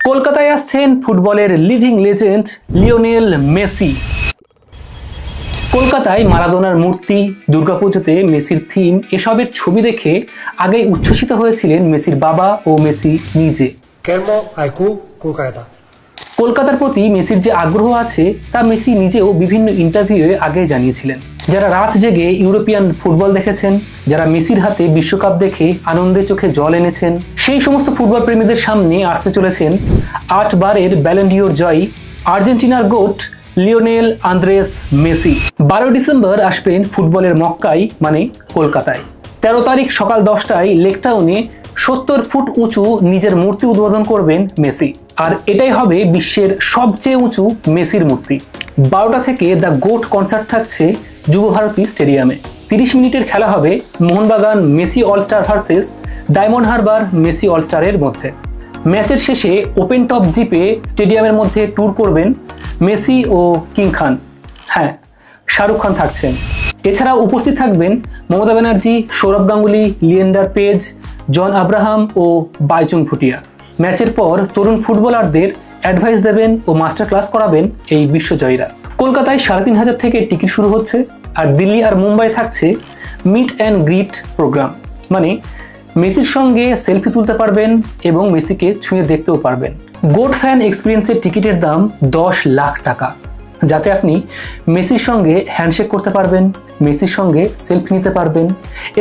কলকাতায় আসছেন ফুটবলের লিভিং লেজেন্ড লিওনেল মেসি। কলকাতায় মারাদোনার মূর্তি, দুর্গাপুজোতে মেসির থিম এসবের ছবি দেখে আগেই উচ্ছ্বসিত হয়েছিলেন মেসির বাবা ও মেসি নিজে। কলকাতার প্রতি মেসির যে আগ্রহ আছে তা মেসি নিজেও বিভিন্ন ইন্টারভিউয়ে আগে জানিয়েছিলেন। যারা রাত জেগে ইউরোপিয়ান ফুটবল দেখেছেন, যারা মেসির হাতে বিশ্বকাপ দেখে আনন্দে চোখে জল এনেছেন, সেই সমস্ত ফুটবল প্রেমীদের সামনে আসতে চলেছেন 8 বারের ব্যালন ডিওর জয়ী আর্জেন্টিনার goat Lionel Andres Messi. 12 December আসবেন ফুটবলের মক্কায় মানে কলকাতায়। 13 তারিখ সকাল 10টায় লেক টাউনে 70 ফুট উঁচু নিজের মূর্তি উদ্বোধন করবেন মেসি। আর এটাই হবে বিশ্বের সবচেয়ে উঁচু মেসির মূর্তি। 12টা থেকে দ্য গোট কনসার্ট থাকছে যুবভারতী স্টেডিয়ামে। 30 মিনিটের খেলা হবে Mohun Bagan Messi all star versus Diamond Harbour Messi অলস্টারের মধ্যে। ম্যাচের শেষে ওপেন টপ জিপে স্টেডিয়ামের মধ্যে ট্যুর করবেন মেসি ও কিং খান। হ্যাঁ, শাহরুখ খান থাকছেন। এছাড়াও উপস্থিত থাকবেন মমতা ব্যানার্জি, সৌরভ গাঙ্গুলি, লিয়েন্ডার পেজ, জন আব্রাহাম ও বাইচুং ভুটিয়া। ম্যাচের পর তরুণ ফুটবলারদের অ্যাডভাইস দেবেন ও মাস্টার ক্লাস করাবেন এই বিশ্বজয়ীরা। কলকাতায় 3,500 থেকে টিকিট শুরু হচ্ছে। আর দিল্লি আর মুম্বাই থাকছে মিট অ্যান্ড গ্রিট প্রোগ্রাম, মানে মেসির সঙ্গে সেলফি তুলতে পারবেন এবং মেসিকে ছুঁয়ে দেখতেও পারবেন। গোট ফ্যান এক্সপিরিয়েন্সের টিকিটের দাম 10 লাখ টাকা, যাতে আপনি মেসির সঙ্গে হ্যান্ডশেক করতে পারবেন, মেসির সঙ্গে সেলফি নিতে পারবেন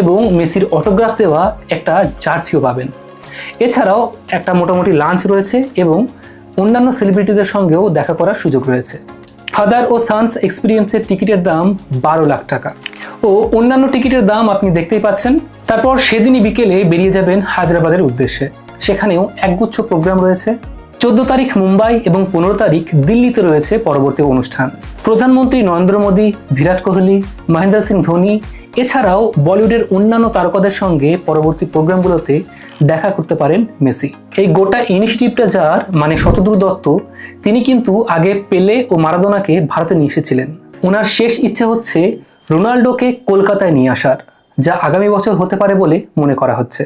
এবং মেসির অটোগ্রাফ দেওয়া একটা জার্সিও পাবেন। এছাড়াও একটা মোটামুটি লাঞ্চ রয়েছে এবং অন্যান্য সেলিব্রিটিদের সঙ্গেও দেখা করার সুযোগ রয়েছে। ফাদার ও সানস এক্সপিরিয়েন্সের টিকিটের দাম 12 লাখ টাকা ও অন্যান্য টিকিটের দাম আপনি দেখতেই পাচ্ছেন। তারপর সেদিনই বিকেলে বেরিয়ে যাবেন হায়দ্রাবাদের উদ্দেশ্যে। সেখানেও একগুচ্ছ প্রোগ্রাম রয়েছে। 14 তারিখ মুম্বাই এবং 15 তারিখ দিল্লিতে রয়েছে পরবর্তী অনুষ্ঠান। প্রধানমন্ত্রী নরেন্দ্র মোদী, বিরাট কোহলি, মহেন্দ্র সিং ধোনি এছাড়াও বলিউডের অন্যান্য তারকাদের সঙ্গে পরবর্তী প্রোগ্রামগুলোতে দেখা করতে পারেন মেসি। এই গোটা ইনিশিয়েটিভটা যার মানে শতদ্রু দত্ত, তিনি কিন্তু আগে পেলে ও মারাদোনাকে ভারতে নিয়ে এসেছিলেন। ওনার শেষ ইচ্ছে হচ্ছে রোনাল্ডোকে কলকাতায় নিয়ে আসার, যা আগামী বছর হতে পারে বলে মনে করা হচ্ছে।